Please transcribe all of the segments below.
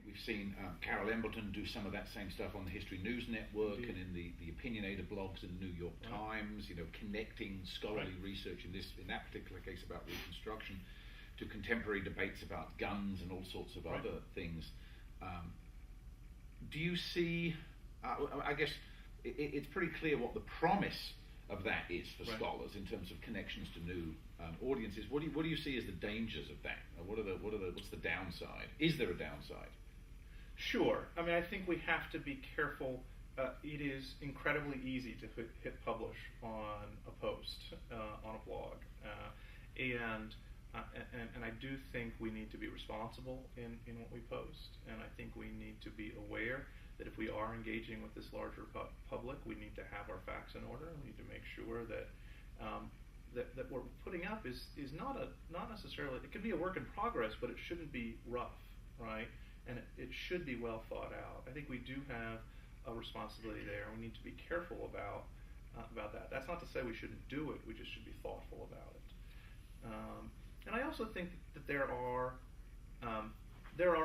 we've seen Carol Embleton do some of that same stuff on the History News Network. Indeed. And in the Opinionator blogs in the New York Times, connecting scholarly research in that particular case about Reconstruction to contemporary debates about guns and all sorts of other things. Do you see, I guess it's pretty clear what the promise of that is for scholars in terms of connections to new audiences. What do you see as the dangers of that? What's the downside? Is there a downside? Sure. I mean, I think we have to be careful. It is incredibly easy to hit publish on a post, on a blog, and I do think we need to be responsible in what we post, and I think we need to be aware that if we are engaging with this larger public, we need to have our facts in order. We need to make sure that that what we're putting up is not necessarily, it can be a work in progress, but it shouldn't be rough, right? And it should be well thought out. I think we do have a responsibility there. We need to be careful about that. That's not to say we shouldn't do it. We just should be thoughtful about it. And I also think that there are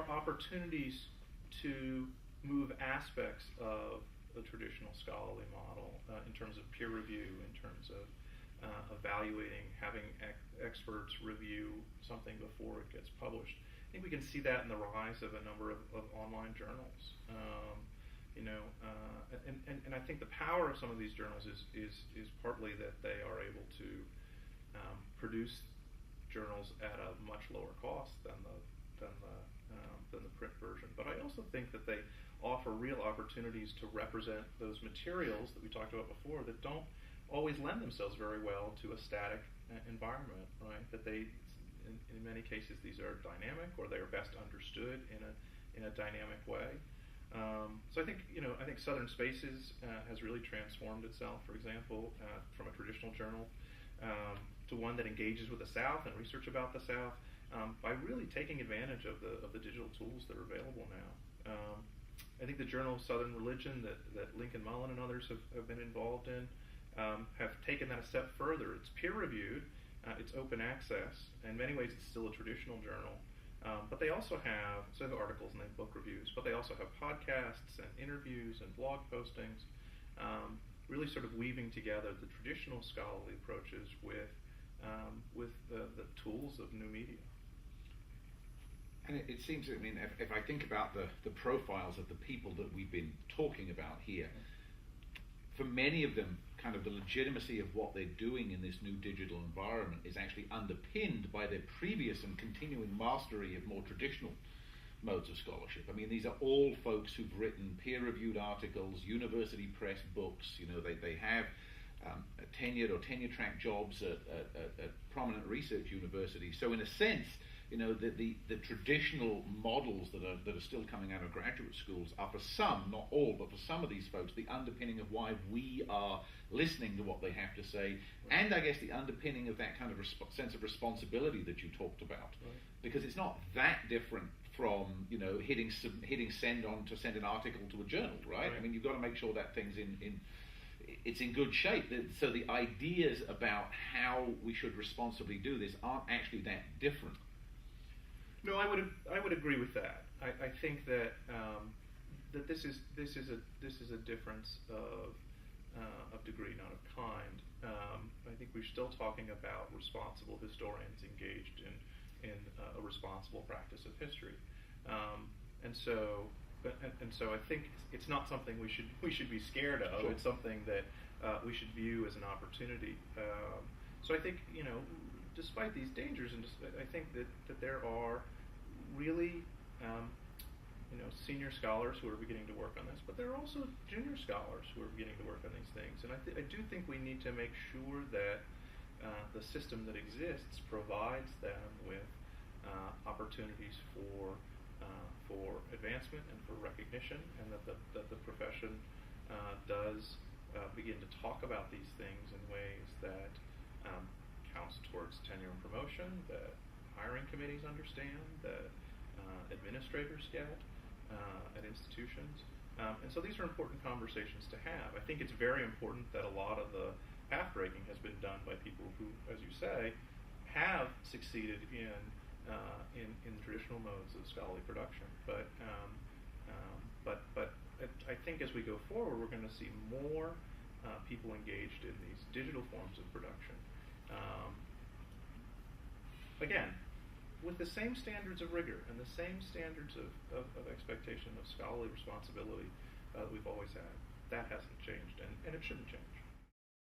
opportunities to move aspects of the traditional scholarly model in terms of peer review, in terms of evaluating, having experts review something before it gets published. I think we can see that in the rise of a number of online journals. And I think the power of some of these journals is partly that they are able to produce journals at a much lower cost than the print version. But I also think that they offer real opportunities to represent those materials that we talked about before that don't always lend themselves very well to a static environment, right? That they, in many cases, these are dynamic, or they are best understood in a dynamic way. So I think Southern Spaces has really transformed itself, for example, from a traditional journal to one that engages with the South and research about the South by really taking advantage of the digital tools that are available now. I think the Journal of Southern Religion that Lincoln Mullen and others have been involved in have taken that a step further. It's peer-reviewed, it's open access. In many ways, it's still a traditional journal. But they also have articles and they have book reviews, but they also have podcasts and interviews and blog postings, really sort of weaving together the traditional scholarly approaches with the tools of new media. And it seems, I mean, if I think about the profiles of the people that we've been talking about here, for many of them, kind of the legitimacy of what they're doing in this new digital environment is actually underpinned by their previous and continuing mastery of more traditional modes of scholarship. I mean, these are all folks who've written peer-reviewed articles, university press books. They have tenured or tenure-track jobs at prominent research universities. So in a sense, the traditional models that are still coming out of graduate schools are, for some, not all, but for some of these folks, the underpinning of why we are listening to what they have to say, and I guess the underpinning of that kind of sense of responsibility that you talked about, because it's not that different from hitting send on to send an article to a journal, right? I mean, you've got to make sure that thing's it's in good shape. So the ideas about how we should responsibly do this aren't actually that different. No, I would agree with that. I think that that this is a difference of degree, not of kind. I think we're still talking about responsible historians engaged in a responsible practice of history, and so I think it's not something we should be scared of. Sure. It's something that we should view as an opportunity. So I think despite these dangers, and I think that there are really senior scholars who are beginning to work on this, but there are also junior scholars who are beginning to work on these things. And I do think we need to make sure that the system that exists provides them with opportunities for advancement and for recognition, and that the profession does begin to talk about these things in ways that counts towards tenure and promotion, that hiring committees understand, that administrators get at institutions. And so these are important conversations to have. I think it's very important that a lot of the path breaking has been done by people who, as you say, have succeeded in in the traditional modes of scholarly production. But I think as we go forward, we're going to see more people engaged in these digital forms of production. Again, with the same standards of rigor and the same standards of expectation of scholarly responsibility that we've always had. That hasn't changed, and it shouldn't change.